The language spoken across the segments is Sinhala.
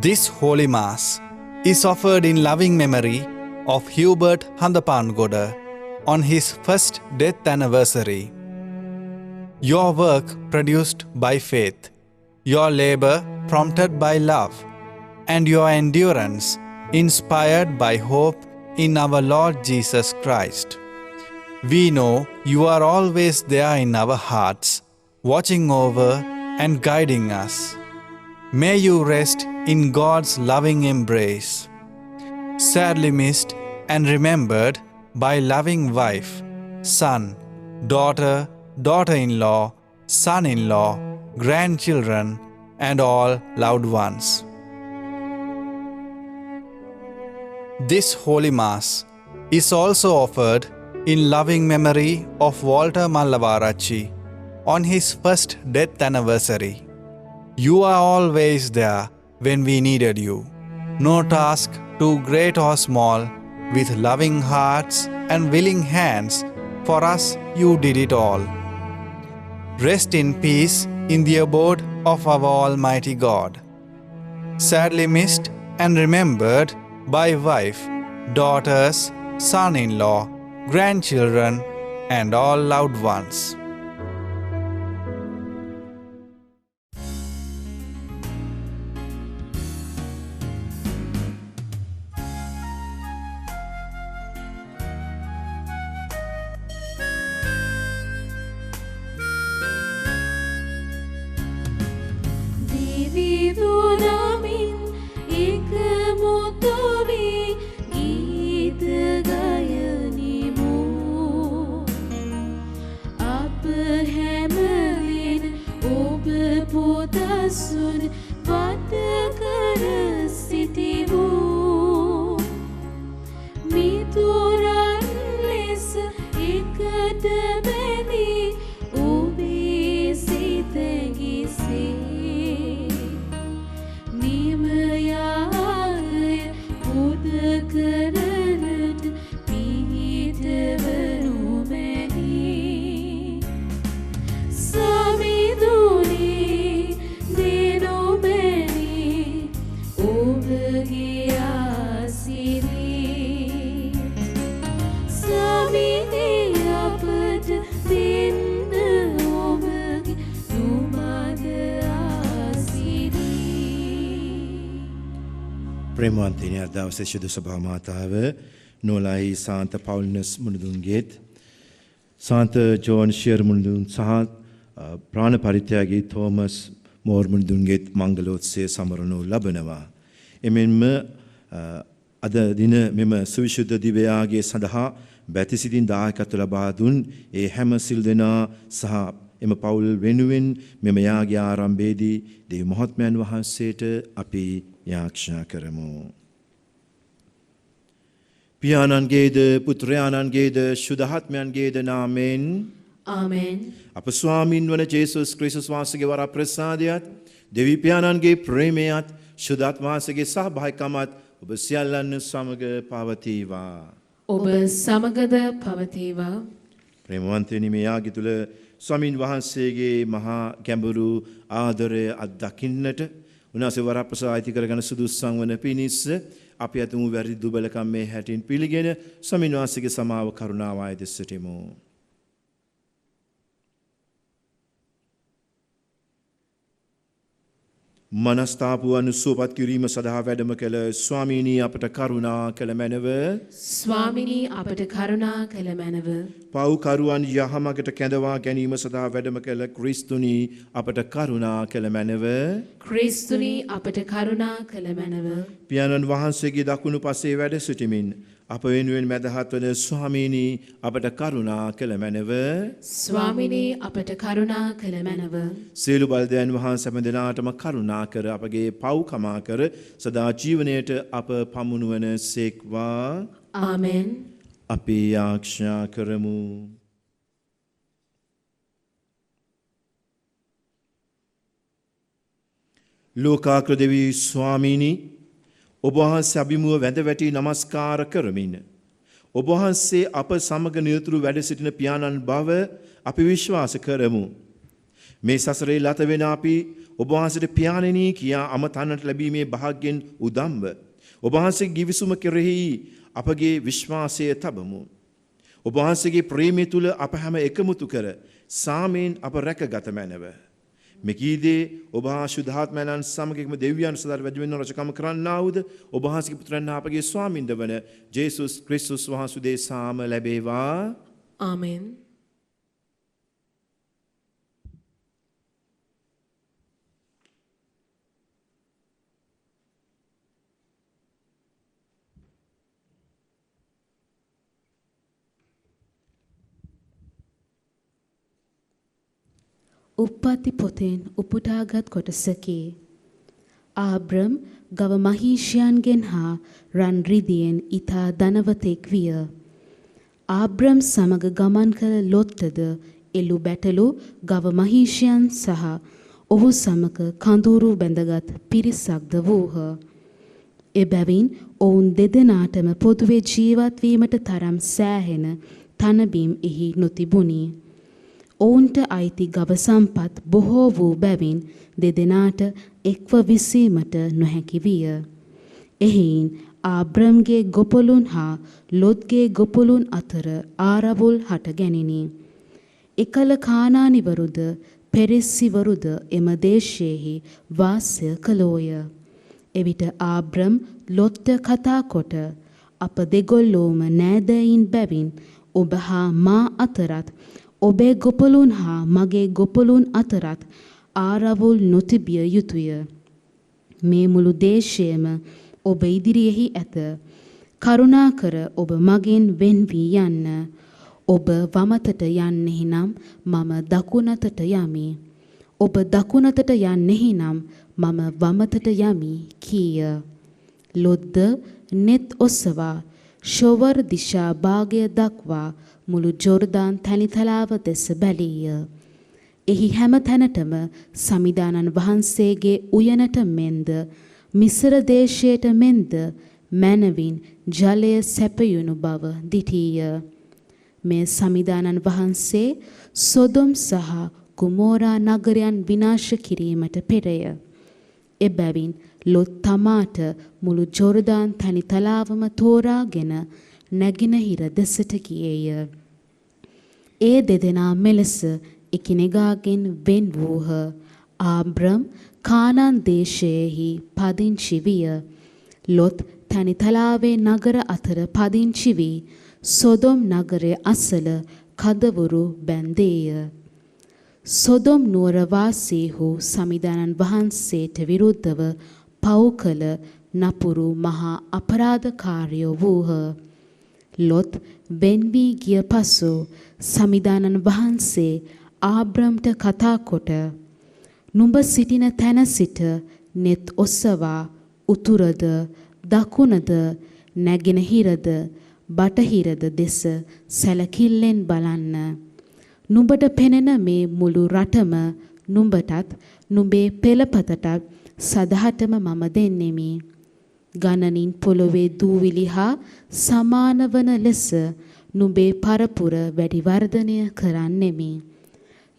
This Holy Mass is offered in loving memory of Hubert Handapangoda on his first death anniversary. Your work produced by faith, your labor prompted by love, and your endurance inspired by hope in our Lord Jesus Christ. We know you are always there in our hearts, watching over and guiding us. May you rest in God's loving embrace. Sadly missed and remembered by loving wife, son, daughter, daughter-in-law, son-in-law, grandchildren, and all loved ones. This Holy Mass is also offered in loving memory of Walter Mallavarachi on his first death anniversary. You are always there when we needed you. No task too great or small, with loving hearts and willing hands, for us you did it all. Rest in peace in the abode of our Almighty God. Sadly missed and remembered by wife, daughters, son-in-law, grandchildren, and all loved ones. ප්‍රේමවන්තයනි අද දවසේ ශුද්ධ සභා මාතාව නෝලායි සාන්ත පවුල්නස් මුණුදුන්ගේත් සාන්ත ජෝන් ෂියර් මුණුදුන් සහ ප්‍රාණ පරිත්‍යාගී තෝමස් මෝර් මුණුදුන්ගේත් මංගලෝත්සවය සමරනු ලබනවා. එමෙන්ම අද දින මෙම සවිශුද්ධ දිවයාගේ සඳහා බැතිසිතින් දායකත්ව ලබා දුන් ඒ හැම සිල් දෙනා සහ එම පවුල් වෙනුවෙන් මෙම යාගය ආරම්භයේදී දේව මහත්මයන් වහන්සේට අපි යාක්ෂා කරමු. පියාණන්ගේද පුත්‍රයාණන්ගේද ශුද්ධාත්මයන්ගේද නාමයෙන් ආමෙන්. අප ස්වාමින් වන ජේසුස් ක්‍රිස්තුස් වහන්සේගේ වර ප්‍රසාදයත් දෙවි පියාණන්ගේ ප්‍රේමයත් ශුද්ධාත්ම වහන්සේගේ සහභාගීකමත් ඔබ සියල්ලන් සමග පවතිවා. ඔබ සමගද පවතිවා. ප්‍රේමවන්තයනි මේ යාගය තුල ස්වාමින් වහන්සේගේ මහා ගැඹුරු ආදරය අත්දකින්නට උන්වහන්සේ වරප්‍රසාද අයිති කරගෙන සුදුස්සන් වන පිණිස අපි අතුමු වැරදි දුබලකම් මේ හැටින් පිළිගෙන ස්වාමීන් වහන්සේගේ සමාව කරුණාව ආයද සිටිමු. මනස්තාපුවන් සුවපත් කිරීම සඳහා වැඩම කළ ස්වාමීනි අපට කරුණා කළ මැනව. ස්වාමිනී අපට කරුණා කළ මැනව. පව්කරුවන් යහමගට කැඳවා ගැනීම සඳහා වැඩම කළ ක්‍රිස්තුනි අපට කරුණා කළ මැනව. ක්‍රිස්තුනි අපට කරුණා කළ මැනව. පියාණන් වහන්සේගේ දකුණු පසේ වැඩ සිටිමින් අප වෙනුවෙන් මැදහත් වන ස්වාමීනි අපට කරුණා කළ මැනව. ස්වාමිනී අපට කරුණා කළ මැනව. සියලු බල්දයන් වහන්සේ හැම දිනාටම කරුණා කර අපගේ පව් කමා කර සදා ජීවනයේට අප පමුණුවන සේක්වා. ආමෙන්. අපි යාක්ෂා කරමු. ලෝකාග්‍ර දෙවි ස්වාමීනි ඔබ වහන්සේ අභිමුව වැඳ වැටි නමස්කාර කරමින් ඔබ වහන්සේ අප සමග නිරතුරු වැඩ සිටින පියාණන් බව අපි විශ්වාස කරමු. මේ සසරේ ලත වෙන අපි ඔබ වහන්සේට පියාණෙනි කියා අමතන්නට ලැබීමේ භාග්යෙන් උදම්ව ඔබ වහන්සේගේ givisuma කෙරෙහි අපගේ විශ්වාසය තබමු. ඔබ වහන්සේගේ ප්‍රේමය තුල අප හැම එකමුතු කර සාමයෙන් අප රැකගත මැනව. මෙකීදී ඔබ හා ශුද්ධාත්මයන් සමගම දෙවියන් සදාට වැඩිවෙන රජකම කරන්නා වූද ඔබ වහන්සේගේ පුත්‍රයන් අපගේ ස්වාමින්ද වන ජේසුස් ක්‍රිස්තුස් වහන්සේ සාම ලැබේවා. ආමෙන්. උප්පත්ති පොතෙන් උපුටාගත් කොටසකි. ආබ්‍රම් ගව මහීෂයන්ගෙන් හා රන් රිදියෙන් ඊතා ධනවතෙක් විය. ආබ්‍රම් සමග ගමන් කළ ලොත්ද එළු බැටළු ගව මහීෂයන් සහ ඔහු සමග කඳුරු බැඳගත් පිරිසක්ද වූහ. එබැවින් ඔවුන් දෙදෙනාටම පොදුවේ ජීවත් වීමට තරම් සෑහෙන තනබිම් එහි නොතිබුණි. ඔවුන්ට අයිති ගව සම්පත් බොහෝ වූ බැවින් දෙදෙනාට එක්ව විසීමට නොහැකි විය. එහින් ආබ්‍රම්ගේ ගොපලුන් හා ලොත්ගේ ගොපලුන් අතර ආරවුල් හට ගැනිනි. එකල කානානිවරුද පෙරිස්සිවරුද එම දේශයෙහි වාසය කළෝය. එවිට ආබ්‍රම් ලොත්ට කතා කොට අප දෙගොල්ලෝම නෑදෑයින් බැවින් ඔබ හා මා අතරත් ඔබේ ගොපලුන් හා මගේ ගොපලුන් අතරත් ආරවුල් නොතිබිය යුතුය. මේ මුළු දේශයම ඔබ ඉදිරියෙහි ඇත. කරුණාකර ඔබ මගෙන් වෙන් වී යන්න. ඔබ වමතට යන්නෙහි නම් මම දකුණතට යමි. ඔබ දකුණතට යන්නෙහි නම් මම වමතට යමි කීය. ලොත්ද නෙත් ඔසවා ෂොවර් දිශා භාගය දක්වා මුළු ජෝර්දාන් තැනිතලාව දෙස බැලීය. එහි හැම තැනටම සමිදානන් වහන්සේගේ උයනට මෙන්ද මිස්ර දේශයට මෙන්ද මැනවින් ජලය සැපයුණු බව දිටීය. මේ සමිදානන් වහන්සේ සොදොම් සහ ගොමෝරා නගරයන් විනාශ කිරීමට පෙරය. එබැවින් ලොත් තමාට මුළු ජෝර්දාන් තැනිතලාවම තෝරාගෙන නැගෙනහිර දෙසට ගියේය. ඒ දෙදෙනා මෙලෙස එකිනෙකාගෙන් වෙන් වූහ. ආබ්‍රම් කානාන් දේශයෙහි පදිංචි විය. ලොත් තැනිතලාවේ නගර අතර පදිංචි වී සොදොම් නගරයේ අසල කදවුරු බැන්දේය. සොදොම් නුවර වාසීහු සමිදානන් වහන්සේට විරුද්ධව පව් කළ නපුරු මහා අපරාධකාරයෝ වූහ. ලොත් වෙන් වී ගිය පසු සමිදානන් වහන්සේ ආබ්‍රම්ට කතා කොට නුඹ සිටින තැන සිට නෙත් ඔසවා උතුරද දකුණද නැගෙනහිරද බටහිරද දෙස සැලකිල්ලෙන් බලන්න. නුඹට පෙනෙන මේ මුළු රටම නුඹටත් නුඹේ පෙළපතටත් සදහටම මම දෙන්නෙමි. ගණනින් පොළොවේ දූවිලි හා සමාන වන ලෙස නුඹේ පරපුර වැඩි වර්ධනය කරන්නෙමි.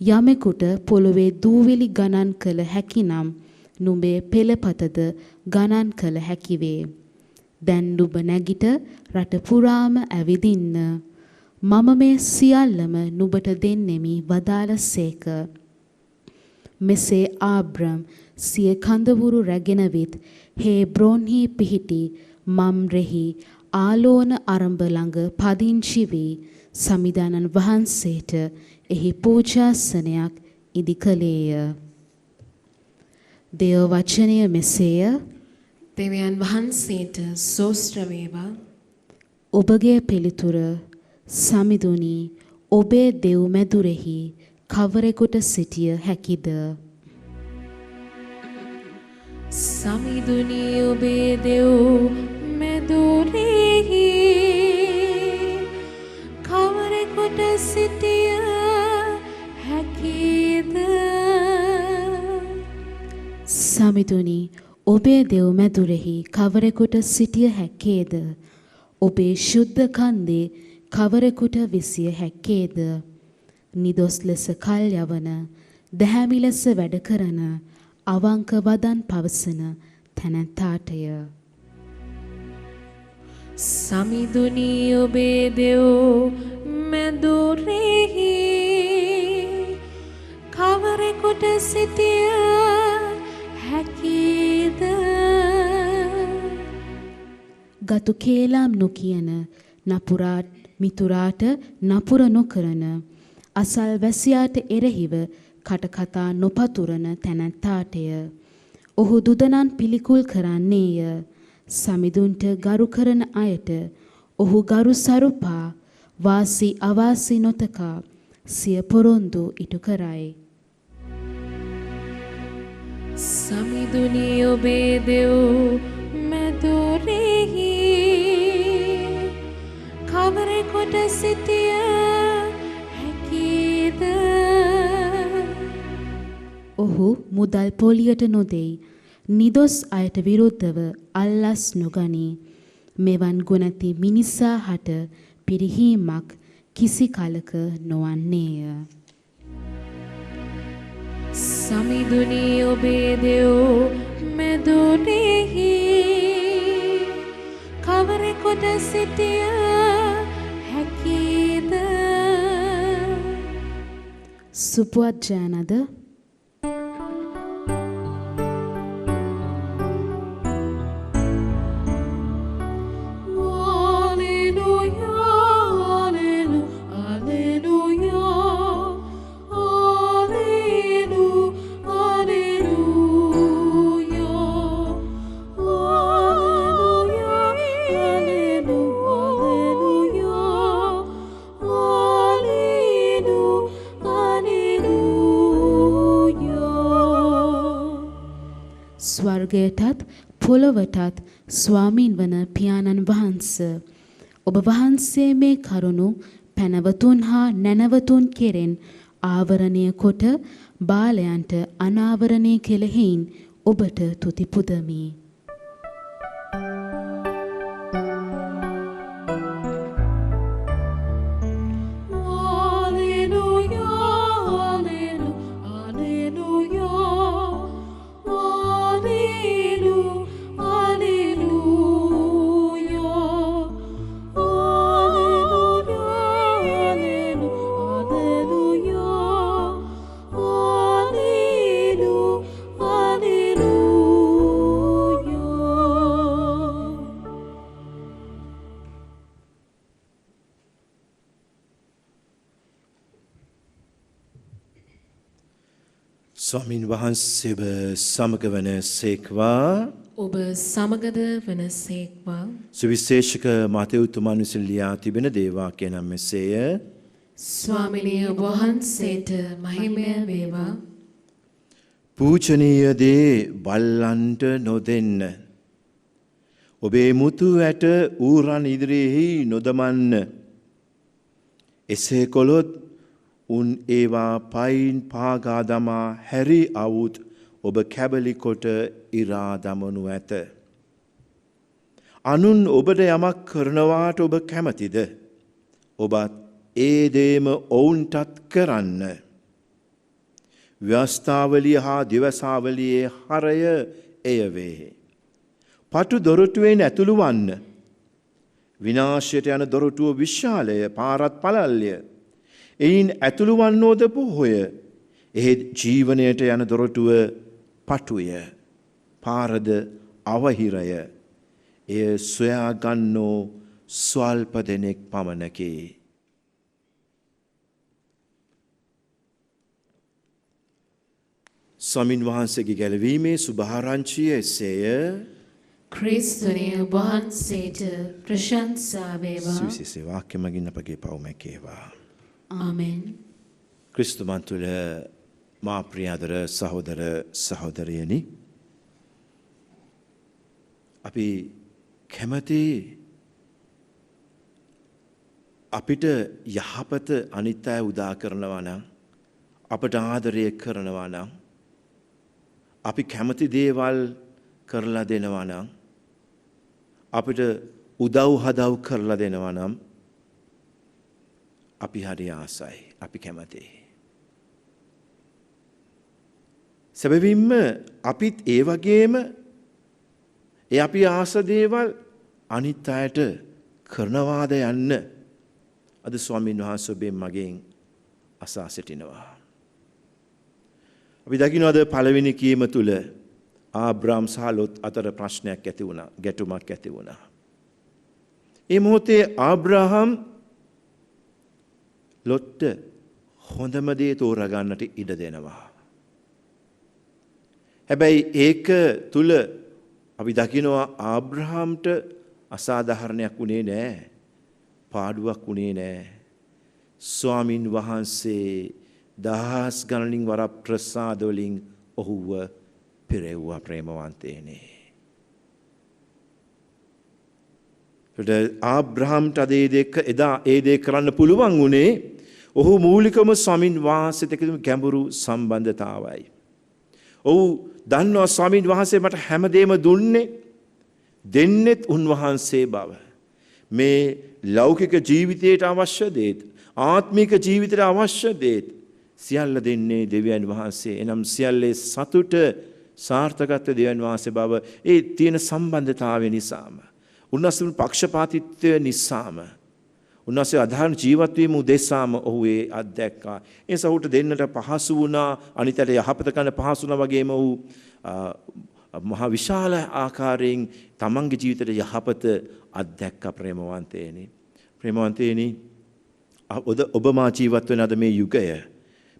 යමෙකුට පොළොවේ දූවිලි ගණන් කළ හැකි නම් නුඹේ පෙළපතද ගණන් කළ හැකි වේ. දැන් නුඹ නැගිට රට පුරාම ඇවිදින්න. මම මේ සියල්ලම නුඹට දෙන්නෙමි වදාළසේක. මෙසේ ආබ්‍රම් සිය කඳවුරු රැගෙන විත් හේබ්‍රෝන්හි පිහිටි මම්රෙහි ආලෝන අරඹ ළඟ පදිංචි වී සමිදානන් වහන්සේට එහි පූජාසනයක් ඉදි කළේය. දේව වචනය මෙසේය. දෙවියන් වහන්සේට සෝස්ත්‍ර වේවා. ඔබගේ පිළිතුර සමිඳුනි ඔබේ දෙව් මැදුරෙහි කවරෙකුට සිටිය හැකිද? සමිඳුනි ඔබේ දෙව් මැදුරෙහි කවරෙකුට සිටිය හැකිද? සමිඳුනි ඔබේ දෙව් මැදුරෙහි කවරෙකුට සිටිය හැකේද? ඔබේ ශුද්ධ කන්දේ කවරෙකුට විසිය හැකේද? නිදොස් ලෙස කල් යවන දැහැමි ලෙස වැඩ කරන අවංක වදන් පවසන තැනැත්තාටය. සමිඳුනි ඔබේ දෙව් මැදුරෙහි කවරෙකුට සිටිය හැකිද? ගතු කේලාම් නොකියන නපුරාට මිතුරාට නපුර නොකරන අසල්වැසියාට එරෙහිව කටකතා නොපතුරන තැනැත්තාටය. ඔහු දුදනන් පිළිකුල් කරන්නේය. සමිඳුන්ට ගරු කරන අයට ඔහු ගරු සරුපා වාසි අවාසි නොතකා සිය පොරොන්දු ඉටු කරයි. සමිඳුනි ඔබේ දෙව් මැදුරෙහි කවරෙකුට සිටිය හැකිද? ඔහු මුදල් පොලියට නොදෙයි. නිදොස් අයට විරුද්ධව අල්ලස් නොගනී. මෙවන් ගුණැති මිනිසා හට පිරිහීමක් කිසි කලක නොවන්නේය. සමිඳුනි ඔබේ දෙව් මැදුරෙහි කවරෙකුට සිටිය හැකිද? සුපුවත් ජයනද ස්වර්ගයටත් පොළොවටත් ස්වාමීන් වන පියාණන් වහන්ස, ඔබ වහන්සේ මේ කරුණු පැනවතුන් හා නැනවතුන් කෙරෙන් ආවරණය කොට බාලයන්ට අනාවරණය කෙළ හේයින් ඔබට තුති පුදමි. ස්වාමීන් වහන්සේව සමග වන සේක්වා ඔබ සමගද වන සේක්වා. සුවිශේෂක මතයුතුමන් විසින් ලියා තිබෙන දේවාක්‍ය නම් මෙසේය. ස්වාමිනිය ඔබ වහන්සේට මහිමය වේවා. පූජනීය දේ බල්ලන්ට නොදෙන්න. ඔබේ මුතු ඇට ඌරන් ඉදිරියෙහි නොදමන්න. එසේ කොළොත් උන් ඒවා පයින් පාගා දමා හැරි අවුත් ඔබ කැබලි කොට ඉරා දමනු ඇත. අනුන් ඔබට යමක් කරනවාට ඔබ කැමතිද? ඔබත් ඒ දේම ඔවුන්ටත් කරන්න. ව්‍යවස්ථාවලිය හා දිවසාවලියේ හරය එය වේ. පටු දොරටුවෙන් ඇතුළු වන්න. විනාශයට යන දොරටුව විශාලය, පාරත් පළල්ය. එයින් ඇතුළු වන්නෝද පොහොය. එහෙත් ජීවනයට යන දොරටුව පටුය. පාරද අවහිරය. එය සොයා ගන්නෝ ස්වල්ප දෙනෙක් පමණකි. ස්වාමින් වහන්සේගේ ගැලවීමේ සුභාරංචිය එසේය. ක්‍රිස්තුනිය වහන්සේට ප්‍රශංසා වේවා. සුවිශේෂ වාක්‍ය මගින් අපගේ පව් මැකේවා. ආමෙන්. ක්‍රිස්තුමන් තුළ මා ප්‍රියාදර සහෝදර සහෝදරියනි, අපි කැමති අපිට යහපත අනිත් අය උදා කරනවා නම්, අපට ආදරය කරනවා නම්, අපි කැමති දේවල් කරලා දෙනවා නම්, අපිට උදව් හදව් කරලා දෙනවා නම් අපි හරි ආසයි, අපි කැමතියි. සැබවින්ම අපිත් ඒ වගේම ඒ අපි ආස දේවල් අනිත් අයට කරනවාද යන්න අද ස්වාමීන් වහන්සේ ඔබෙන් මගෙන් අසා සිටිනවා. අපි දකින්නවාද පළවෙනි කීම තුල ආබ්‍රාම් සහ ලොත් අතර ප්‍රශ්නයක් ඇති වුණා, ගැටුමක් ඇති වුණා. ඒ මොහොතේ ආබ්‍රහම් ලොත්ට හොඳම දේ තෝරගන්නට ඉඩ දෙනවා. හැබැයි ඒක තුල අපි දකිනවා ආබ්‍රහම්ට අසාධාරණයක් වුණේ නැහැ. පාඩුවක් වුණේ නැහැ. ස්වාමින් වහන්සේ දහස් ගණනින් වර ප්‍රසාද වලින් ඔහුව පිරෙව්වා ප්‍රේමවන්තේනේ. ආබ්‍රහම්ට එදා ඒ දේ කරන්න පුළුවන් වුණේ ඔහු මූලිකම ස්වාමින් වහන්සේට එක්ක ගැඹුරු සම්බන්ධතාවයි. ඔහු දන්නවා ස්වාමින් වහන්සේ මට හැමදේම දුන්නේ දෙන්නෙත් උන්වහන්සේ බව. මේ ලෞකික ජීවිතයට අවශ්‍ය දේත් ආත්මික ජීවිතයට අවශ්‍ය දේත් සියල්ල දෙන්නේ දෙවියන් වහන්සේ. එනම් සියල්ලේ සතුට සාර්ථකත්වය දෙවියන් වහන්සේ බව ඒ තියෙන සම්බන්ධතාවය නිසාම උන්වහන්සේ පක්ෂපාතීත්වය නිසාම උන්වහන්සේ අධාරණ ජීවත් වීම උදෙසාම ඔහු ඒ අත්දැක්කා. ඒ නිසා ඔහුට දෙන්නට පහසු වුණා, අනිතට යහපත කරන්න පහසු වුණා වගේම ඔහු මහා විශාල ආකාරයෙන් තමන්ගේ ජීවිතේ යහපත අත්දැක්කා ප්‍රේමවන්තේනි. ප්‍රේමවන්තේනි ඔබ මා ජීවත් වෙන අද මේ යුගය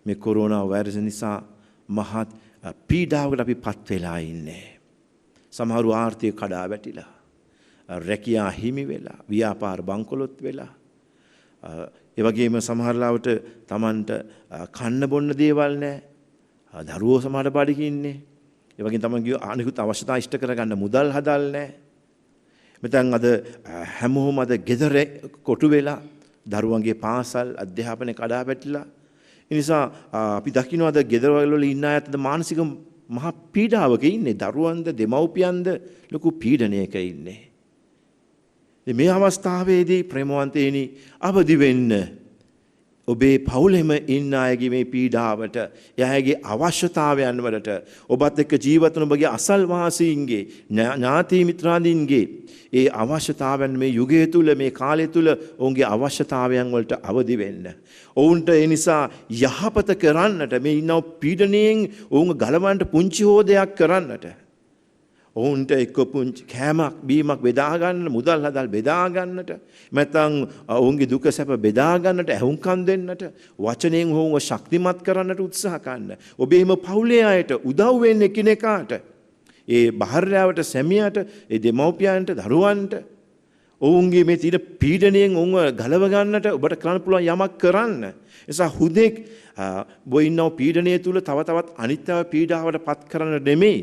මේ කොරෝනා වෛරස් නිසා මහත් පීඩාවකට අපි පත් වෙලා ඉන්නේ. සමහරු ආර්ථික කඩා වැටිලා, රැකියා හිමි වෙලා, ව්‍යාපාර බංකොලොත් වෙලා, ඒ වගේම සමහර ලාවට Tamanට කන්න බොන්න දේවල් නැහැ. දරුවෝ සමහර බඩගින් ඉන්නේ. ඒ වගේම Tamanගේ අනිකුත් අවශ්‍යතා ඉෂ්ට කරගන්න මුදල් හදල් නැහැ. මෙතන අද හැමෝම අද ගෙදර කොටු වෙලා දරුවන්ගේ පාසල් අධ්‍යාපනය කඩා වැටිලා. ඒ නිසා අපි දකින්නවාද ගෙදරවල ඉන්න අයත් මානසික මහ පීඩාවක ඉන්නේ. දරුවන්ද දෙමව්පියන්ද ලොකු පීඩනයක ඉන්නේ. මේ අවස්ථාවේදී ප්‍රේමවන්තේනි අවදි වෙන්න. ඔබේ පවුලෙම ඉන්න අයගේ මේ පීඩාවට, එයාගේ අවශ්‍යතාවයන් වලට, ඔබත් එක්ක ජීවත් වන ඔබගේ අසල්වාසීන්ගේ, ඥාති මිත්‍රාදීන්ගේ ඒ අවශ්‍යතාවයන් මේ යුගය තුල, මේ කාලය තුල ඔවුන්ගේ අවශ්‍යතාවයන් වලට අවදි වෙන්න. ඔවුන්ට ඒ නිසා යහපත කරන්නට, මේ ඉන්නව පීඩණයෙන් ඔවුන් ගලවන්නට පුංචි හෝ දෙයක් කරන්නට, ඔවුන්ට එක්ක පුංචි කෑමක් බීමක් බෙදා ගන්න, මුදල් හදල් බෙදා ගන්නට, නැත්නම් ඔවුන්ගේ දුක සැප බෙදා ගන්නට, ඇහුම්කන් දෙන්නට, වචනයෙන් ඔවුන්ව ශක්තිමත් කරන්නට උත්සාහ ගන්න. ඔබේම පවුලේ අයට උදව් වෙන්න එකිනෙකාට, ඒ භාර්යාවට, සැමියාට, ඒ දෙමව්පියන්ට, දරුවන්ට ඔවුන්ගේ මේ තියෙන පීඩණයෙන් ඔවුන්ව ගලව ගන්නට ඔබට කරන්න පුළුවන් යමක් කරන්න. එසා හුදෙක් බොයින්නව පීඩණය තුල තව තවත් අනිත්‍යව පීඩාවට පත් කරන්න නෙමෙයි,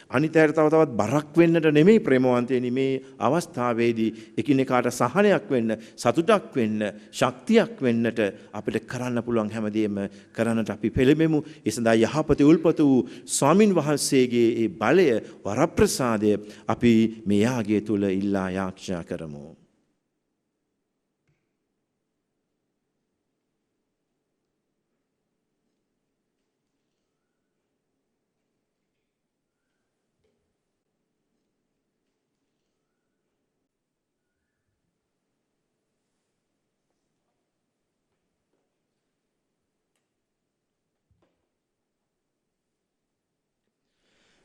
අනිත්‍යයට තව තවත් බරක් වෙන්නට නෙමෙයි ප්‍රේමවන්තයනි, මේ අවස්ථාවේදී එකිනෙකාට සහනයක් වෙන්න, සතුටක් වෙන්න, ශක්තියක් වෙන්නට අපිට කරන්න පුළුවන් හැමදේම කරන්නට අපි පෙළඹෙමු. ඒ සඳහා යහපත උල්පත වූ ස්වාමින් වහන්සේගේ ඒ බලය, වරප්‍රසාදය අපි මේ යාගය තුල ඉල්ලා යාඥා කරමු.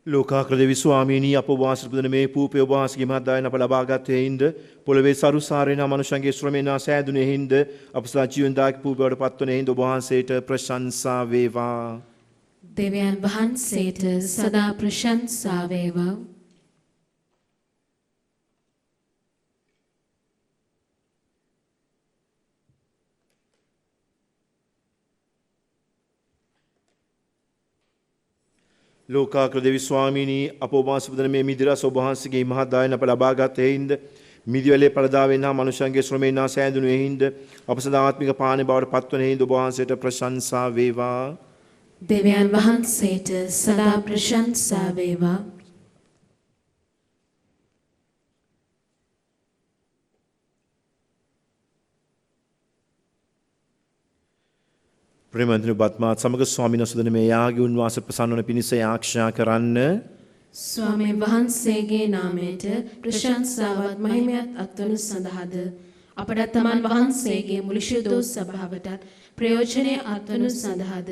ලෝකාකෘත විස්වාමීනී අප වාසය පුදන මේ පූපේ ඔබ වහන්සේගේ මහත් දායන අප ලබාගත් හේින්ද පොළවේ සරුසාරේන මනුෂ්‍යන්ගේ ශ්‍රමේනා සෑදුනේ හින්ද අප සදා ජීවන්දායක පූපේවට පත්වන හින්ද ඔබ වහන්සේට ප්‍රශංසා වේවා. දෙවියන් වහන්සේට සදා ප්‍රශංසා වේවා. ලෝකාකෘත විස්වාමීනී අප වාසය පුදන මේ මිදිරස් ඔබ වහන්සේගේ මහත් දායන අප ලබාගත් හේින්ද මිදිවැලේ පළදාවෙන් හා මනුෂ්‍යන්ගේ ශ්‍රමේනා සෑදුනේ හින්ද අප සදා ආත්මික පානේ බවට පත්වන හින්ද ඔබ වහන්සේට ප්‍රශංසා වේවා. දෙවියන් වහන්සේට සදා ප්‍රශංසා වේවා. ප්‍රේමන්තනි බත්මාත් සමග ස්වාමීන් වහන්සේ මේ යාගේ උන්වහන්සේ ප්‍රසන්න වන පිණිස ආරක්ෂා කරන්න. ස්වාමීන් වහන්සේගේ නාමයට ප්‍රශංසාවත් මහිමයත් අත්වනු සඳහාද අපට තමන් වහන්සේගේ මුළු ශුද්ධ සභාවටත් ප්‍රයෝජනීය අත්වනු සඳහාද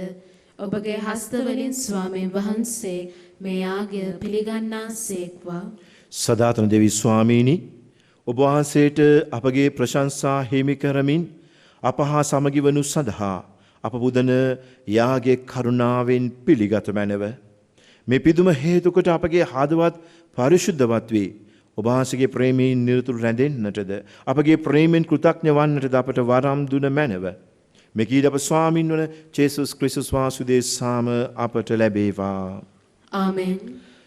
ඔබගේ හස්තවලින් ස්වාමීන් වහන්සේ මේ යාගය පිළිගන්නා සේක්වා. සදාතන දෙවි ස්වාමීනි ඔබ වහන්සේට අපගේ ප්‍රශංසා හිමි කරමින් අප හා සමගි වනු සඳහා අප පුදන යාගේ කරුණාවෙන් පිළිගත මැනව. මේ පිදුම හේතු කොට අපගේ හදවත් පරිශුද්ධවත් වේ. ඔබ වහන්සේගේ ප්‍රේමයෙන් නිරතුරු රැඳෙන්නටද අපගේ ප්‍රේමෙන් කෘතඥ වන්නටද අපට වරම් දුන මැනව. මෙකීද අප ස්වාමින් වන ජේසුස් ක්‍රිස්තුස් වහන්සේ සාම අපට ලැබේවා. ආමෙන්.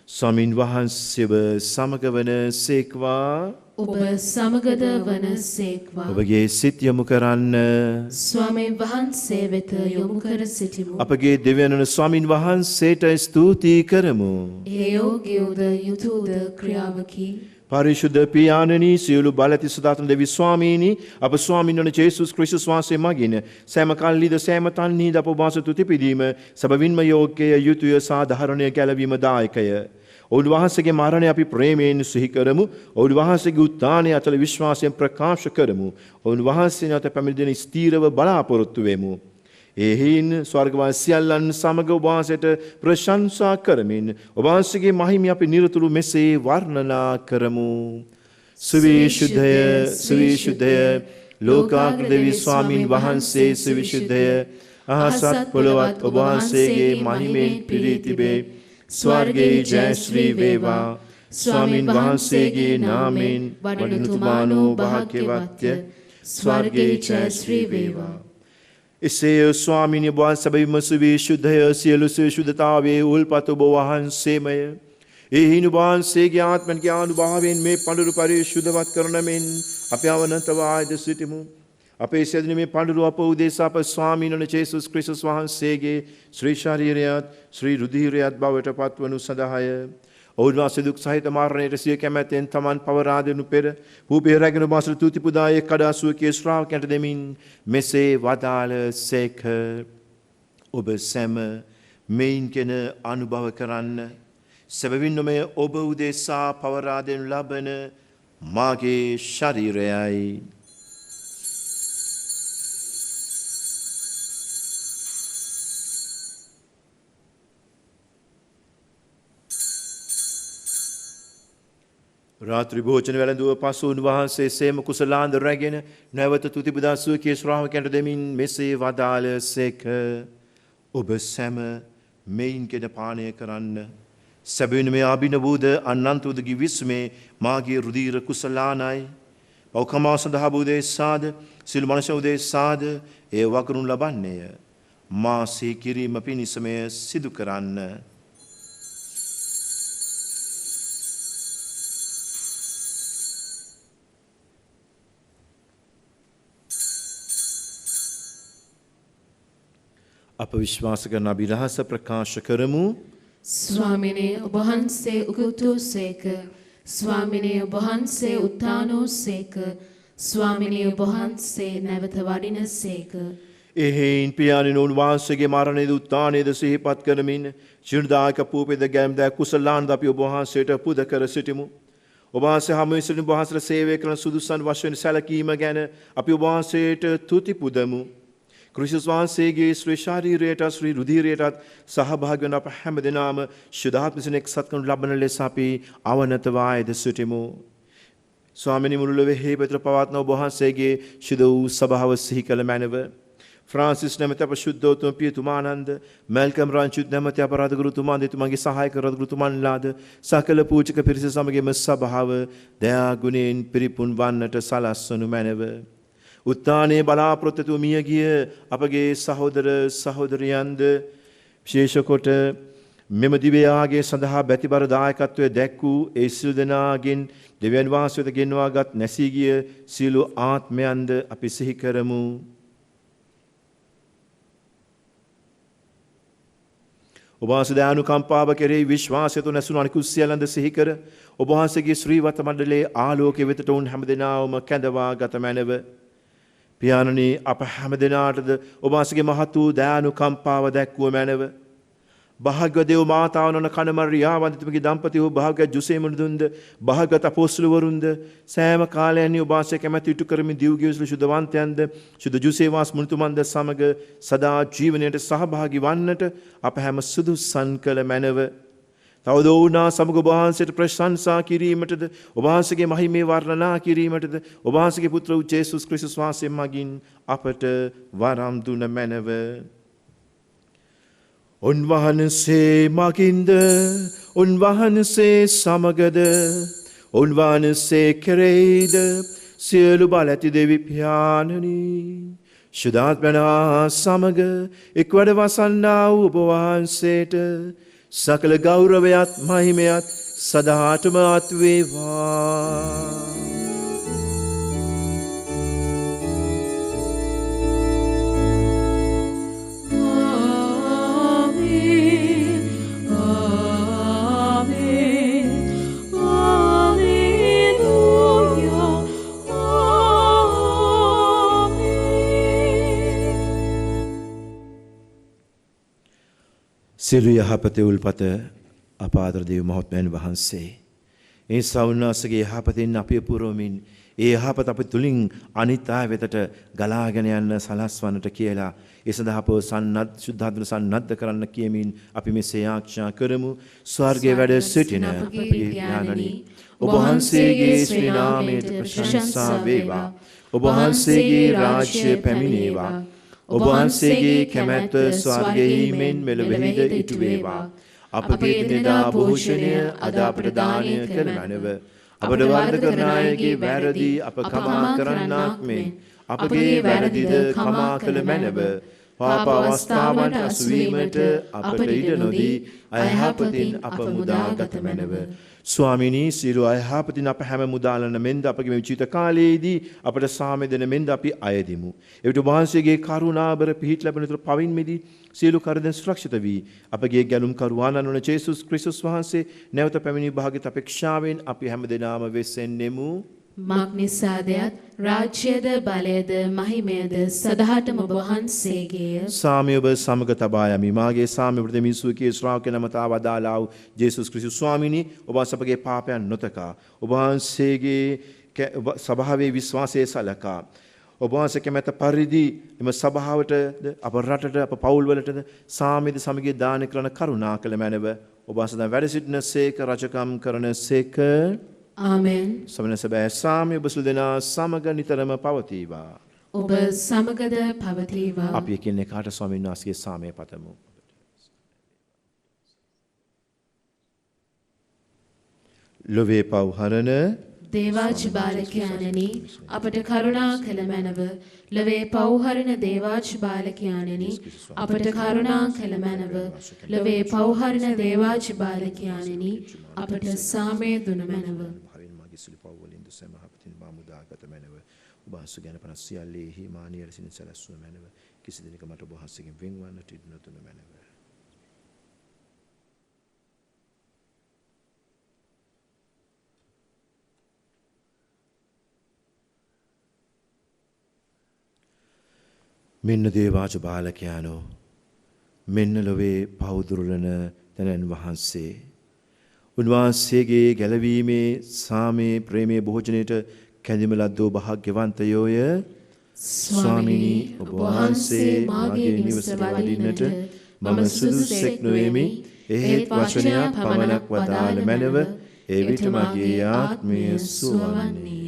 ස්වාමින් වහන්සේව සමග වන සේක්වා. ඔබ සමගද වන සේක්වා. ඔබගේ සිත යොමු කරන්න. ස්වාමීන් වහන්සේ වෙත යොමු කර සිටිමු. අපගේ දෙවියන් වන ස්වාමින් වහන්සේට ස්තුති කරමු. ඒ යෝග්‍යෝද යුතුයද ක්‍රියාවකි. පරිශුද්ධ පියාණනි සියලු බලති සදාතන දෙවි ස්වාමීනි අප ස්වාමීන් වන ජේසුස් ක්‍රිස්තුස් වහන්සේ මගින් සෑම කල්ලිද සෑම තන්හිද අප වාස තුති පිදීම සබවින්ම යෝග්‍යය යුතුය සාධාරණය ගැලවීම දායකය. ඔවුන් වහන්සේගේ මරණය අපි ප්‍රේමයෙන් සිහි කරමු. ඔවුන් වහන්සේගේ උත්ථානය අතල විශ්වාසයෙන් ප්‍රකාශ කරමු. ඔවුන් වහන්සේ නැවත පැමිණ දෙන ස්ථීරව බලාපොරොත්තු වෙමු. එහින් ස්වර්ගවාසී සියල්ලන් සමග ඔබ වහන්සේට ප්‍රශංසා කරමින් ඔබ වහන්සේගේ මහිමය අපි නිරතුරු මෙසේ වර්ණනා කරමු. සවිශුද්ධය සවිශුද්ධය ලෝකාග්‍ර දෙවි ස්වාමින් වහන්සේ සවිශුද්ධය අහසත් පොළොවත් ඔබ වහන්සේගේ මහිමෙන් පිරී තිබේ. ස්වර්ගයේ ජය ශ්‍රී වේවා. ස්වාමින් වහන්සේගේ නාමයෙන් වඩනතුමානෝ භාග්‍යවත්ය. ස්වර්ගයේ ජය ශ්‍රී වේවා. එසේ ස්වාමීනි ඔබ සැබවින්ම සවිශුද්ධය සියලු සවිශුද්ධතාවයේ උල්පත ඔබ වහන්සේමය. එහින් ඔබ වහන්සේගේ ආත්මනික අනුභවයෙන් මේ පඬුරු පරිශුද්ධවත් කරන මෙන් අප අවනතව ආයද සිටිමු. අපේ සැදින මේ පඬුරු අප උදෙසා අප ස්වාමීන් වන ජේසුස් ක්‍රිස්තුස් වහන්සේගේ ශ්‍රී ශරීරයත් ශ්‍රී රුධිරයත් බවට පත්වනු සඳහාය. ඔවුන් වහන්සේ දුක් සහිත මරණයට සිය කැමැත්තෙන් තමන් පවරා දෙනු පෙර පූපේ රැගෙන මාසල තුති පුදායේ කඩා සුවකේ ශ්‍රාවකයන්ට දෙමින් මෙසේ වදාළ සේක. ඔබ සැම මෙයින් කෙන අනුභව කරන්න. සැබවින්ම මෙය ඔබ උදෙසා පවරා දෙනු ලබන මාගේ ශරීරයයි. රාත්‍රී භෝජන වැළඳුව පසු උන්වහන්සේ සේම කුසලාන්ද රැගෙන නැවත තුති පුදා සුවකේ ශ්‍රාවකයන්ට දෙමින් මෙසේ වදාළ සේක. ඔබ සැම මෙයින් කෙන පානය කරන්න. සැබවින්ම මේ අභිනවූද අනන්ත වූ ගිවිසුමේ මාගේ රුධිර කුසලානයි. පව්කමා සඳහා උදෙසාද සියලු මනුෂ්‍ය උදෙසාද ඒ වකරුන් ලබන්නේය. මා සිහි කිරීම පිණිස මෙය සිදු කරන්න. අප විශ්වාස කරන අභිරහස ප්‍රකාශ කරමු. ස්වාමිනේ ඔබ වහන්සේ උගතුූ සේක. ස්වාමිනේ ඔබ වහන්සේ උත්ථානෝ සේක. ස්වාමිනේ ඔබ වහන්සේ නැවත වඩින සේක. එහෙයින් පියාණන් වහන්සේගේ මරණයද උත්ථානයද සිහිපත් කරමින් ජීවදායක පූපෙද ගැම්ද කුසලාන්ද අපි ඔබ වහන්සේට පුද කර සිටිමු. ඔබ වහන්සේ හැම විසින් ඔබ වහන්සේට සේවය කරන සුදුසන් වශයෙන් සැලකීම ගැන අපි ඔබ වහන්සේට තුති පුදමු. ක්‍රිස්තුස් වහන්සේගේ ශ්‍රී ශරීරයට ශ්‍රී රුධිරයටත් සහභාගී වන අප හැම දෙනාම ශුද්ධාත්මයෙන් එක්සත් කරනු ලබන ලෙස අපි අවනතව ආයද සිටිමු. ස්වාමිනී මුළු ලොවේහි පෙතර පවත්න ඔබ වහන්සේගේ ශුද්ධ වූ සභාව සිහි කළ මැනව. ෆ්‍රාන්සිස් නැමැති අප ශුද්ධෝත්තම පියතුමානන්ද, මැල්කම් රංචුත් නැමැති අප රාජගුරුතුමාන් දෙතුමාගේ සහායක රාජගුරුතුමන්ලාද සකල පූජක පිරිස සමගම සභාව දයා ගුණයෙන් පිරිපුන් වන්නට සලස්වනු මැනව. උත්ථානයේ බලාපොරොත්තු මිය ගිය අපගේ සහෝදර සහෝදරියන්ද විශේෂ කොට මෙම දිව්‍යයාගේ සඳහා බැතිබර දායකත්වයේ දැක් වූ ඒ සිල් දෙනාගෙන් දෙවියන් වහන්සේට ගෙන්වාගත් නැසී ගිය සියලු ආත්මයන්ද අපි සිහි කරමු. ඔබ වහන්සේ දයානුකම්පාව කෙරෙහි විශ්වාසයතු නැසුණු අනිකුත් සියල්ලන්ද සිහි කර ඔබ වහන්සේගේ ශ්‍රීවත මණ්ඩලයේ ආලෝකයේ වෙතට උන් හැමදෙනාම කැඳවා ගත මැනව. පියාණනි අප හැම දිනාටද ඔබ වහන්සේගේ මහත් වූ දයානුකම්පාව දැක්වුව මැනව. භාග්‍යවත් දේව මාතාවන කනමරියා වන්දිතමගේ දම්පති වූ භාග්‍යවත් ජුසේ මුනිදුන්ද භාග්‍යවත් අපොස්තලවරුන්ද සෑම කාලයන්හි ඔබ වහන්සේ කැමැති ඉටු කරමින් දිව්ගිවිසුළු ශුද්ධවන්තයන්ද ශුද්ධ ජුසේ වාස් මුනිතුමන්ද සමග සදා ජීවනයට සහභාගී වන්නට අප හැම සුදුසන් කළ මැනව. තවද ඔවුනා සමග ඔබ වහන්සේට ප්‍රශංසා කිරීමටද ඔබ වහන්සේගේ මහිමේ වර්ණනා කිරීමටද ඔබ වහන්සේගේ පුත්‍ර වූ ජේසුස් ක්‍රිස්තුස් වහන්සේ මගින් අපට වරම් දුන මැනව. උන්වහන්සේ මගින්ද උන්වහන්සේ සමගද උන්වහන්සේ කෙරෙහිද සියලු බල ඇති දෙවි පියාණනි ශුද්ධාත්මනා සමග එක්වඩ වසන්නා වූ ඔබ වහන්සේට සකල ගෞරවයත් මහිමයත් සදාටම අත් වේවා. සියලු යහපත උල්පත අපාදර දේව මහත්මයන් වහන්සේ ඒ සවුන්නාසගේ යහපතින් අපිය පුරවමින් ඒ යහපත අප තුලින් අනිත් අය වෙතට ගලාගෙන යන්න සලස්වන්නට කියලා ඒ සඳහා අප සුද්ධාත්ම සන්නද්ධ කරන්න කියමින් අපි මෙසේ ආඥා කරමු. ස්වර්ගයේ වැඩ සිටින අපගේ ඥානනි ඔබ වහන්සේගේ ශ්‍රී නාමයට ප්‍රශංසා වේවා. ඔබ වහන්සේගේ රාජ්‍ය පැමිණේවා. ඔබ වහන්සේගේ කැමැත්ත ස්වර්ගයේ මෙන් මෙලොවෙහිද ඉටු වේවා. අපගේ එදිනෙදා භෝජනය අද අපට දානය කළ මැනව. අපට වරද කරන අයගේ වැරදි අප කමා කරන්නාක් මෙන් අපගේ වැරදිද කමා කළ මැනව. පාප අවස්ථාවන්ට අසුවීමට අපට ඉඩ නොදී අයහපතින් අප මුදාගත මැනව. ස්වාමිනී සියලු අයහපතින් අප හැම මුදාලන මෙන්ද අපගේ මේ ජීවිත කාලයේදී අපට සාමය දෙන මෙන්ද අපි අයදිමු. එවිට වහන්සේගේ කරුණාබර පිහිට ලැබෙන තුරු පවින් මිදී සියලු කරදර සුරක්ෂිත වී අපගේ ගැලුම් කරුවාණන් වන ජේසුස් ක්‍රිස්තුස් වහන්සේ නැවත පැමිණි භාග්‍යත අපේක්ෂාවෙන් අපි හැම දිනම වෙසෙන්නෙමු. මග්නිසාදයත් රාජ්‍යද බලයද මහිමයද සදහටම ඔබ වහන්සේගේය. සාමය ඔබ සමග තබා යමි. මාගේ සාමය ඔබ දෙමිසුකේ ශ්‍රාවක නමතා වදාලා වූ ජේසුස් ක්‍රිස්තුස් ස්වාමීනි ඔබ අපගේ පාපයන් නොතකා ඔබ වහන්සේගේ සභාවේ විශ්වාසයේ සලකා ඔබ වහන්සේ කැමැත පරිදි එම සභාවට අප රටට අප පවුල්වලටද සාමයද සමගිය දාන කරන කරුණා කළ මැනව ඔබ වහන්සේ වැඩ සිටින සේක රජකම් කරන සේක. ආමෙන්. සමන සැබෑ සාමය ඔබ සියලු දෙනා සමග නිතරම පවතිවා. ඔබ සමගද පවතිවා. අපි එකිනෙකාට ස්වාමීන් වහන්සේගේ සාමය පතමු. ලොවේ පව්හරන දේවාජ් බාලකයාණනි අපට කරුණා කළ මැනව. ලොවේ පව්හරන දේවාජ් බාලකයාණනි අපට කරුණා කළ මැනව. ලොවේ පව්හරන දේවාජ් බාලකයාණනි අපට සාමය දුන මැනව. සිළු පව්වලින් දුසම හපතින් මාමුදාගත මැනව. ඔබ වහන්සේ ගැන 50 සියල්ලෙහි මානිය ලෙසින් සැලැස්වූ මැනව. කිසි දිනක මට ඔබ වහන්සේගෙන් වෙන්වන්නට ඉඩ නොදුන මැනව. මෙන්න දේවාච බාලකයානෝ මෙන්න ලොවේ පවුදුරලන තැනන් වහන්සේ උන්වහන්සේගේ ගැලවීමේ සාමේ ප්‍රේමයේ භෝජනයට කැඳිම ලද්දෝ භාග්‍යවන්තයෝය. ස්වාමීනි ඔබ වහන්සේ මාගේ නිවසට වඩින්නට මම සුදුසෙක් නොවේමි. එහෙත් වචනයක් පමණක් වදාළ මැනව ඒ විට මගේ ආත්මය සුවවන්නේය.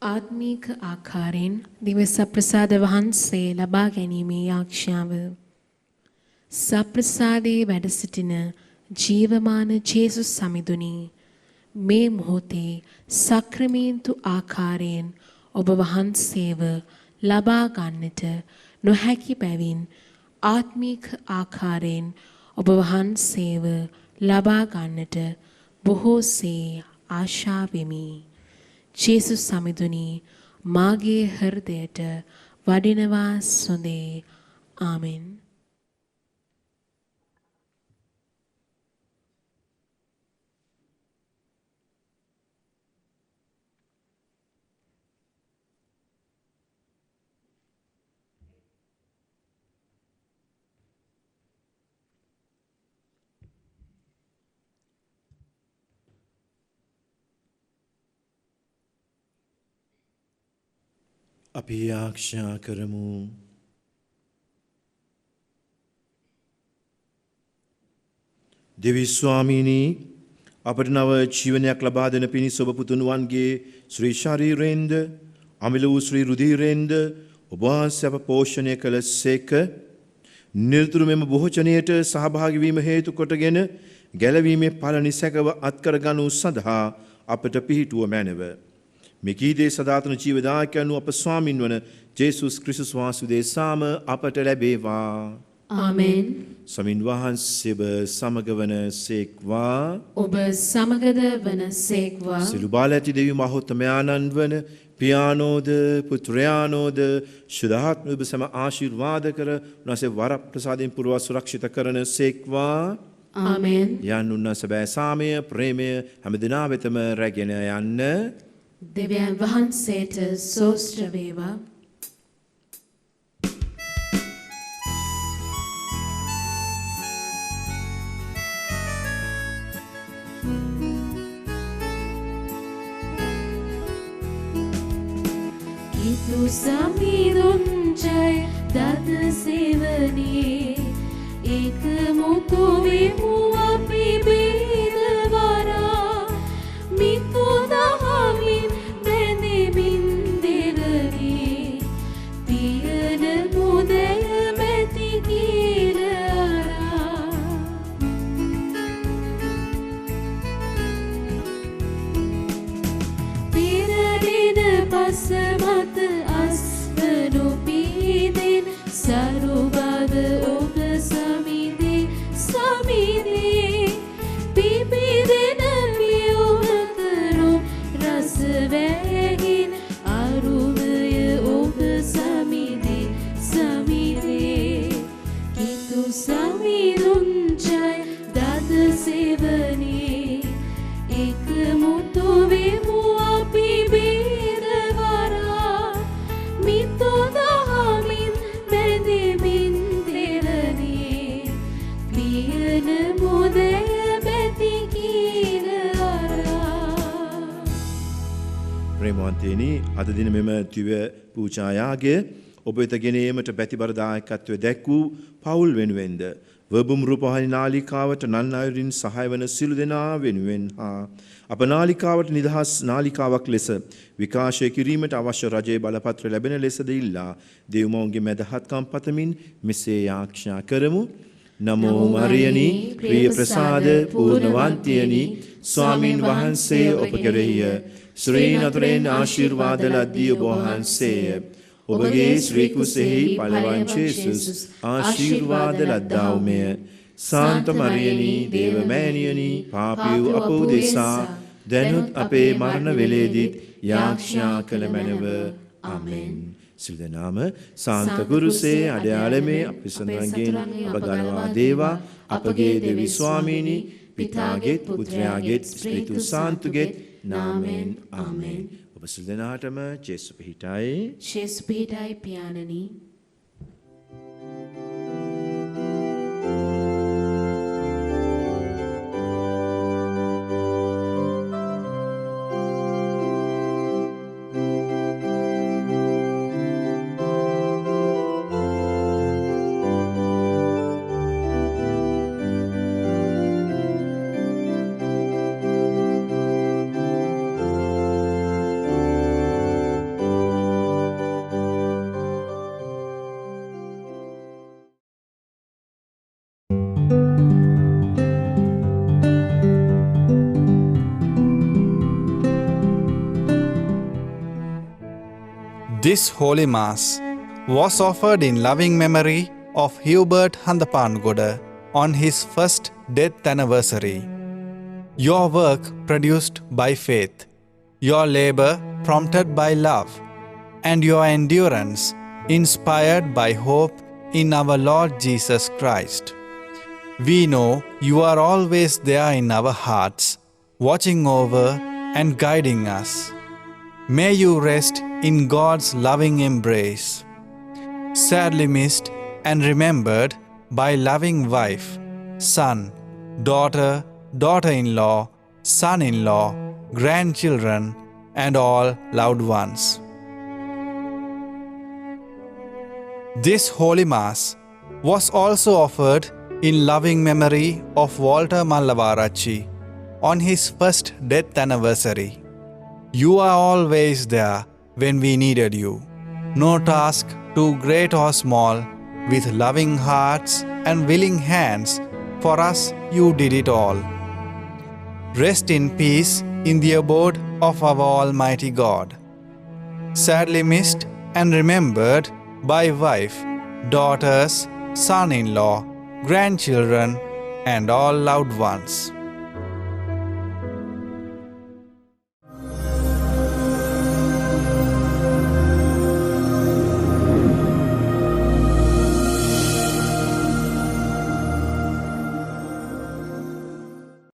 ආත්මීක ආකාරයෙන් දිව්‍ය සප්‍රසාද වහන්සේ ලබා ගැනීමේ ආඥාව. සප්‍රසාදයේ වැඩ සිටින ජීවමාන ජේසුස් සමිඳුනි මේ මොහොතේ සක්‍රමේන්තු ආකාරයෙන් ඔබ වහන්සේව ලබා ගන්නට නොහැකි බැවින් ආත්මික ආකාරයෙන් ඔබ වහන්සේව ලබා ගන්නට බොහෝසේ ආශා වෙමි. ජේසුස් සමිඳුනි මාගේ හෘදයට වඩිනවා සොඳේ. ආමෙන්. අපි ආරක්ෂා කරමු. දෙවි ස්වාමීනි අපට නව ජීවනයක් ලබා දෙන පිණිස ඔබ පුතුණුවන්ගේ ශ්‍රී ශරීරයෙන්ද අමිල වූ ශ්‍රී රුධිරයෙන්ද ඔබ වහන්සේ අප පෝෂණය කළසේක. නිරතුරු මෙම භෝජනයට සහභාගී වීම හේතු කොටගෙන ගැලවීමේ ඵල නිසැකව අත්කර ගනු සඳහා අපට පිහිටුව මැනව. මෙකීදේ සදාතන ජීවදායකයන් අප ස්වාමින් වන ජේසුස් ක්‍රිස්තුස් වහන්සේ සාම අපට ලැබේවා. ආමෙන්. ස්වාමින් වහන්සේව සමග වන සේක්වා. ඔබ සමගද වන සේක්වා. සිළු බාල ඇති දෙවි මහෝත්තමයාණන් වන පියානෝද පුත්‍රයානෝද ශුද්ධාත්ම ඔබ සම ආශිර්වාද කර උන්වහන්සේ වර ප්‍රසාදයෙන් පුරව සුරක්ෂිත කරන සේක්වා. ආමෙන්. යන් උන්වහන්සේ බෑ සාමය ප්‍රේමය හැමදිනා වෙතම රැගෙන යන්න. දෙවියන් වහන්සේට සෝස්ත්‍ර වේවා. Itu samidun jay dat sevani ek mutu vimu api bedwara mitu dahamin bene binderani tiyana mudel meti kilara pirarina pasamat aspenupidin sarubad ob samide samide pipidena piyuhataru rasvegin aruvaya ob samide samide kitu samidunjay dad sevani ek mutu vimu api bedwara mitu dahamin bede binderani piyana mudel beti kilara. ප්‍රේමවන්තයනි අද දින මෙම දිව පූජායාගය ඔබ වෙත ගෙන ඒමට බැතිබර දායකත්වය දැක් වූ පවුල් වෙනුවෙන්ද වබුම් රූපවාහිනී නාලිකාවට නන් අයුරින් සහාය වන සිළු දෙනා වෙනුවෙන් හා අප නාලිකාවට නිදහස් නාලිකාවක් ලෙස විකාශය කිරීමට අවශ්‍ය රජයේ බලපත්‍ර ලැබෙන ලෙසද ඉල්ලා දෙව්මවුන්ගේ මැදහත්කම් පතමින් මෙසේ යාඥා කරමු. නමෝ මරියනි ප්‍රිය ප්‍රසාද පූර්ණවන්තියනි ස්වාමින් වහන්සේ ඔබ කෙරෙහිය ශ්‍රී නතරෙන් ආශිර්වාද ලද්දී ඔබ වහන්සේය. ඔබගේ ශ්‍රී කුසෙහි පළවන් ජේසුස් ආශිර්වාද ලද්දා වූමය. සාන්ත මරියනි දේව මෑණියනි පාපී අප උදෙසා දැනුත් අපේ මරණ වේලේදීත් යාඥා කළ මැනව. ආමෙන්. සිල් දනාම සාන්ත ගුරුසේ අඩයාලමේ අපි සඳහන්ගෙන් ඔබ ගනවා දේවා අපගේ දෙවි ස්වාමීනි පිතාගෙත් පුත්‍රයාගෙත් ස්පිරිතු සාන්තුගෙත් නාමෙන්. ආමෙන්. ඔබ සිල් දනාටම ජේසු පිහිටයි. ජේසු පිහිටයි පියාණනි. This Holy Mass was offered in loving memory of Hubert Handapangoda on his first death anniversary. Your work produced by faith, your labor prompted by love, and your endurance inspired by hope in our Lord Jesus Christ. We know you are always there in our hearts, watching over and guiding us. May you rest in God's loving embrace. Sadly missed and remembered by loving wife, son, daughter, daughter-in-law, son-in-law, grandchildren, and all loved ones. This Holy Mass was also offered in loving memory of Walter Mallavarachi on his first death anniversary. You are always there when we needed you. No task too great or small, with loving hearts and willing hands, for us you did it all. Rest in peace in the abode of our Almighty God. Sadly missed and remembered by wife, daughters, son-in-law, grandchildren, and all loved ones.